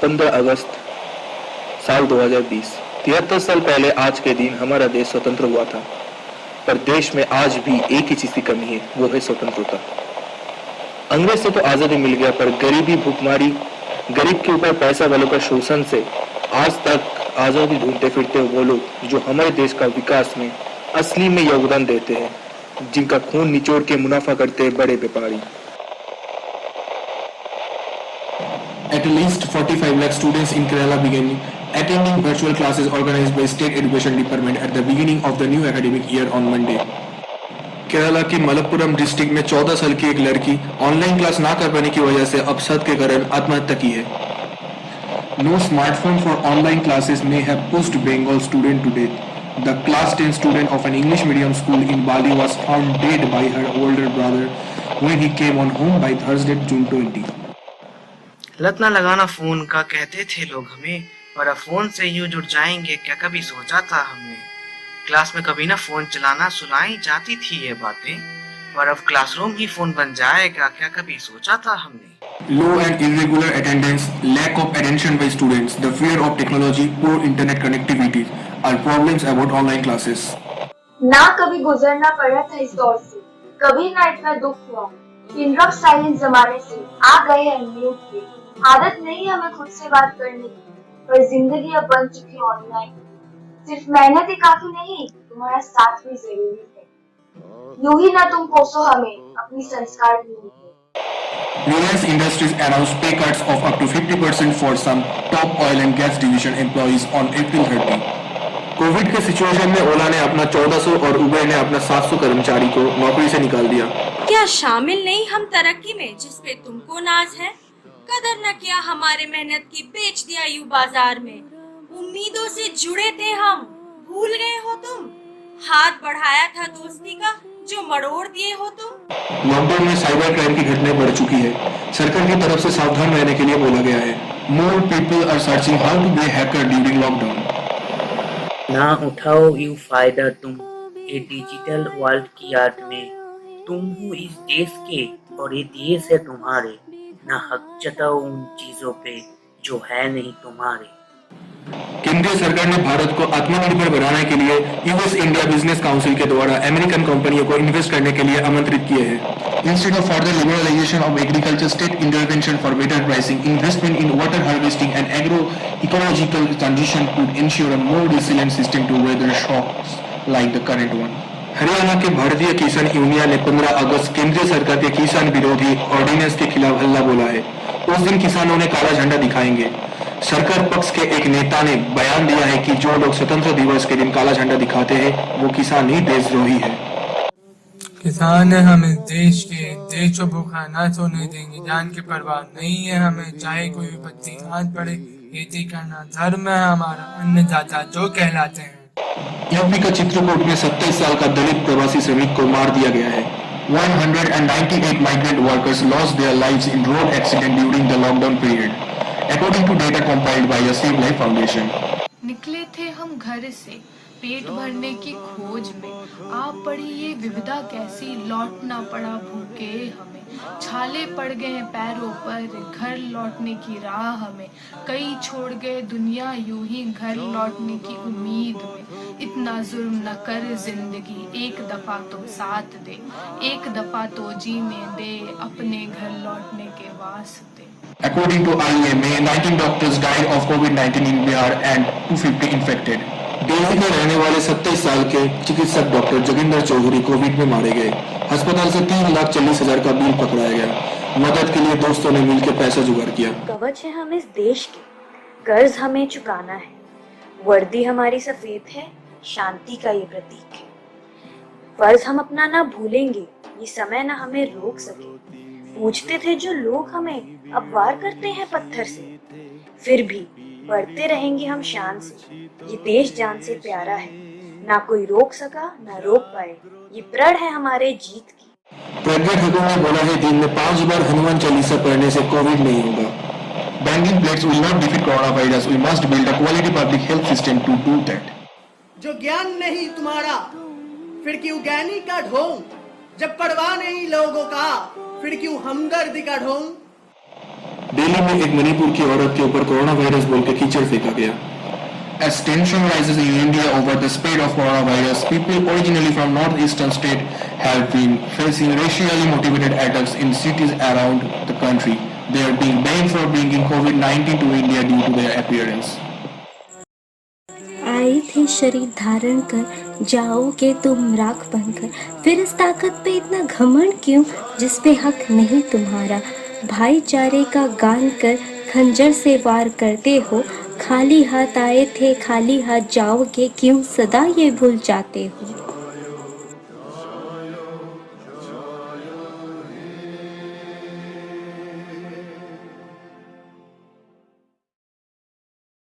15 अगस्त साल 2020। 73 साल पहले आज के दिन हमारा देश स्वतंत्र हुआ था, पर देश में आज भी एक ही चीज की कमी है, वो है स्वतंत्रता। अंग्रेज से तो आजादी मिल गया, पर गरीबी, भूखमारी, गरीब के ऊपर पैसा वालों का शोषण से आज तक आजादी ढूंढते फिरते वो लोग जो हमारे देश का विकास में असली में योगदान देते हैं, जिनका खून निचोड़ के मुनाफा करते हैं बड़े व्यापारी। At least 45 lakh students in Kerala began attending virtual classes organized by State Education Department at the beginning of the new academic year on Monday. Kerala के मलप्पुरम डिस्ट्रिक्ट में 14 साल की एक लड़की ऑनलाइन क्लास ना कर पाने की वजह से अपसद के कारण आत्महत्या की है। No smartphone for online classes may have pushed Bengal student to death. The class 10 student of an English medium school in Bali was found dead by her older brother when he came on home by Thursday, June 20. लत ना लगाना phone का कहते थे लोग हमें, और अब फोन से यूं जुड़ जाएंगे क्या कभी सोचा था हमने। क्लास में कभी ना फोन चलाना सुनाई जाती थी ये बातें, और अब क्लासरूम ही फोन बन जाएगा क्या कभी सोचा था हमने। Low and irregular attendance, lack of attention by students, the fear of technology, poor internet connectivity are problems about online classes. ना कभी गुजरना पड़ा था इस दौर से, कभी ना इतना दुख हुआ। पिन ड्रॉप साइलेंस जमाने से आ गए हैं म्यूट पे। आदत नहीं हमें खुद से बात करने की, पर जिंदगी अब बन चुकी ऑनलाइन। सिर्फ मेहनत ही काफी नहीं, तुम्हारा साथ भी जरूरी है। यूं ही ना तुम कोसो हमें अपनी संस्कार ढूंढ के। Reliance Industries announced pay cuts of up to 50% for some top oil and gas division employees on April 30. Covid के सिचुएशन में ओला ने अपना 1400 और उबेर ने अपना 700 कर्मचारी को नौकरी से निकाल दिया। क्या शामिल नहीं हम तरक्की में जिसपे तुमको नाज है? कदर न किया हमारे मेहनत की, बेच दिया यू बाजार में। उम्मीदों से जुड़े थे हम, भूल गए हो तुम। हाथ बढ़ाया था दोस्ती का, जो मरोड़ दिए हो तुम। लॉकडाउन में साइबर क्राइम की घटनाएं बढ़ चुकी है। सरकार की तरफ से सावधान रहने के लिए बोला गया है। More people are searching how to be hacker during lockdown. ना उठाओ यू फायदा तुम ये डिजिटल वर्ल्ड की आड़ में। तुम हो इस देश के और ये देश है तुम्हारे। ना हक जताओ उन चीजों पे जो है नहीं तुम्हारे। केंद्रीय सरकार ने भारत को आत्मनिर्भर बनाने के लिए यूएस इंडिया बिजनेस काउंसिल के द्वारा अमेरिकन कंपनियों को इन्वेस्ट करने के लिए आमंत्रित किए हैं। Instead of further liberalisation of agriculture, state intervention for better pricing, investment in water harvesting and agro ecological transition could ensure a more resilient system to weather shocks like the current one. Haryana के भारतीय किसान union ने 15 अगस्त केंद्रीय सरकार के किसान विरोधी ordinance के खिलाफ हल्ला बोला है। उस दिन किसानों ने काला झंडा दिखाएंगे। सरकार पक्ष के एक नेता ने बयान दिया है कि जो लोग स्वतंत्रता दिवस के दिन काला झंडा दिखाते हैं वो किसान ही देशद्रोही है। किसान है हम इस देश के, देश को भूखा ना सोने देंगे, जान की परवाह नहीं है हमें, चाहे कोई विपत्ति हाथ पड़े। खेती करना धर्म है हमारा, अन्नदाता जो कहलाते हैं। यूपी का चित्रकूट में 27 साल का दलित प्रवासी श्रमिक को मार दिया गया है। 198 migrant workers lost their lives in road accident during the lockdown period, according to data compiled by the Save Life Foundation. निकले थे हम घर से पेट भरने की खोज में, आप पड़ी ये विविधा कैसी, लौटना पड़ा भूखे हमें। छाले पड़ गए पैरों पर घर लौटने की राह हमें, कई छोड़ गए दुनिया यूं ही घर लौटने की उम्मीद में। इतना जुल्म न कर जिंदगी, एक दफा तो साथ दे, एक दफा तो जीने दे अपने घर लौटने के वास्ते। According to IEMA, 19 doctors died of COVID-19 in Bihar and 250 infected. Delhi में रहने वाले 27 साल के चिकित्सक डॉक्टर जोगिंदर चौधरी कोविड में मारे गए। अस्पताल से 3,40,000 का बिल पकड़ाया गया। मदद के लिए दोस्तों ने मिलकर पैसा जुगाड़ किया। कवच है हम इस देश के, कर्ज हमें चुकाना है। वर्दी हमारी सफेद है, शांति का ये प्रतीक है। फर्ज हम अपना ना भूलेंगे, ये समय ना हमें रोक सके। पूछते थे जो लोग हमें, अब वार करते हैं पत्थर से। फिर भी बढ़ते रहेंगे हम शान से, ये देश जान से प्यारा है। ना कोई रोक सका ना रोक पाए, ये प्रण है हमारे जीत की। प्रज्ञा ठाकुर ने बोला है दिन में 5 बार हनुमान चालीसा पढ़ने से कोविड नहीं होगा। Banking pledges will not defeat coronavirus. We must build a quality public health system to do that. जो ज्ञान नहीं तुम्हारा फिर क्यों ज्ञानी का ढोंग, जब परवाह नहीं लोगों का फिर क्यों हमदर्दी का ढोंग। दिल्ली में एक मणिपुर की औरत के ऊपर कोरोना वायरस बोल के कीचड़ फेंका गया। As tension rises in India over the spread of coronavirus, people originally from northeastern state have been facing racially motivated attacks in cities around the country. They are being blamed for bringing COVID-19 to India due to their appearance. आई थी शरीर धारण कर, जाओगे तुम राख बनकर। फिर इस ताकत पे इतना घमंड क्यों, जिस पे हक नहीं तुम्हारा। भाईचारे का गान कर खंजर से वार करते हो। खाली हाथ आए थे खाली हाथ जाओगे, क्यों सदा ये भूल जाते हो।